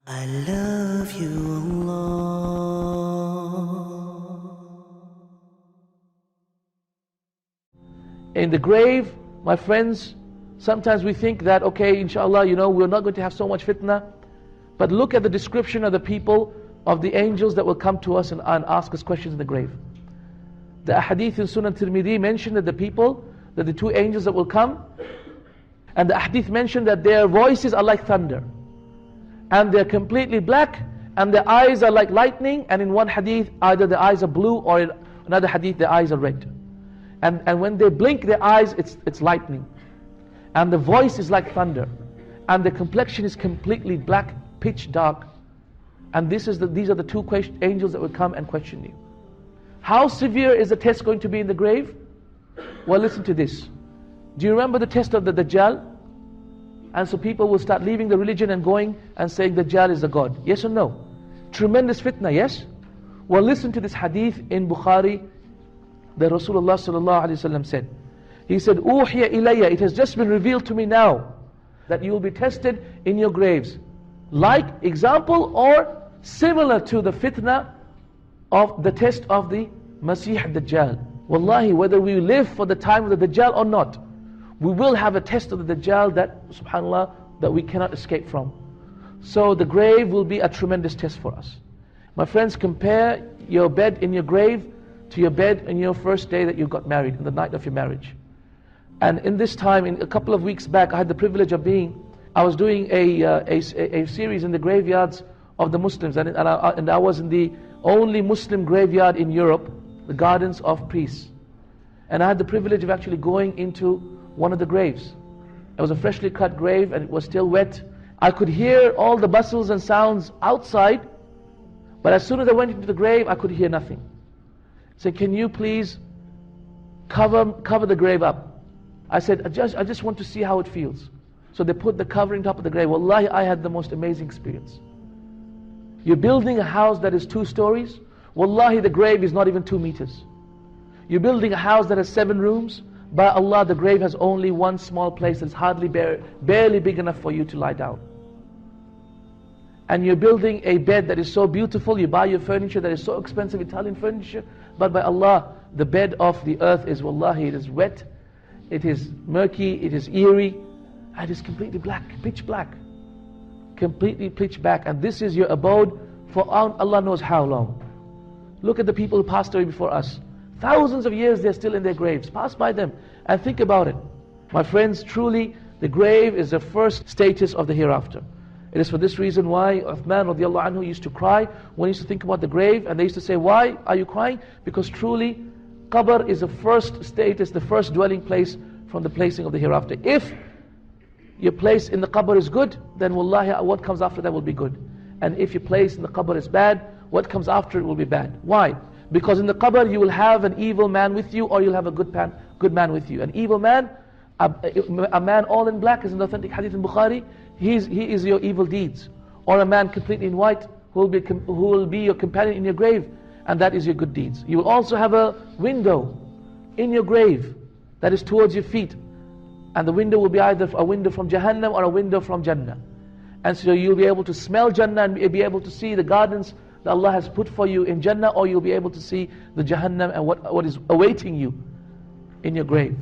I love you, Allah. In the grave, my friends, sometimes we think that, okay, inshallah, we're not going to have so much fitna. But look at the description of the people, of the angels that will come to us and ask us questions in the grave. The hadith in Sunan Tirmidhi mentioned that the two angels that will come, and the hadith mentioned that their voices are like thunder. And they're completely black, and their eyes are like lightning, and in one hadith, either the eyes are blue, or in another hadith, their eyes are red. And when they blink their eyes, it's lightning. And the voice is like thunder. And the complexion is completely black, pitch dark. And these are the two angels that will come and question you. How severe is the test going to be in the grave? Well, listen to this. Do you remember the test of the Dajjal? And so people will start leaving the religion and going and saying Dajjal is a god. Yes or no? Tremendous fitna, yes? Well, listen to this hadith in Bukhari that Rasulullah sallallahu alaihi wasallam said. He said, "Uhiya ilayya, it has just been revealed to me now that you will be tested in your graves, like example or similar to the fitna of the test of the Masih Dajjal." Wallahi, whether we live for the time of the Dajjal or not, we will have a test of the Dajjal that, subhanAllah, that we cannot escape from. So the grave will be a tremendous test for us. My friends, compare your bed in your grave to your bed in your first day that you got married, in the night of your marriage. And in this time, in a couple of weeks back, I had the privilege of I was doing a series in the graveyards of the Muslims, and I was in the only Muslim graveyard in Europe, the Gardens of Peace. And I had the privilege of actually going into one of the graves. It was a freshly cut grave and it was still wet. I could hear all the bustles and sounds outside, but as soon as I went into the grave, I could hear nothing. So can you please cover the grave up? I said, I just want to see how it feels. So they put the covering top of the grave. Wallahi, I had the most amazing experience. You're building a house that is 2 stories. Wallahi, the grave is not even 2 meters. You're building a house that has 7 rooms. By Allah, the grave has only one small place that's hardly barely big enough for you to lie down. And you're building a bed that is so beautiful, you buy your furniture that is so expensive, Italian furniture, but by Allah, the bed of the earth is, wallahi, it is wet, it is murky, it is eerie, and it is completely black, pitch black. Completely pitch black. And this is your abode for Allah knows how long. Look at the people who passed away before us. Thousands of years they're still in their graves. Pass by them and think about it. My friends, truly the grave is the first status of the hereafter. It is for this reason why Uthman radiallahu anhu used to cry when he used to think about the grave, and they used to say, why are you crying? Because truly qabr is the first status, the first dwelling place from the placing of the hereafter. If your place in the qabr is good, then wallahi what comes after that will be good. And if your place in the qabr is bad, what comes after it will be bad. Why? Because in the qabr you will have an evil man with you, or you'll have a good man with you. An evil man, a man all in black, is an authentic hadith in Bukhari, he is your evil deeds. Or a man completely in white, who will be your companion in your grave, and that is your good deeds. You will also have a window in your grave that is towards your feet, and the window will be either a window from Jahannam or a window from Jannah. And so you'll be able to smell Jannah and be able to see the gardens that Allah has put for you in Jannah, or you'll be able to see the Jahannam and what is awaiting you in your grave.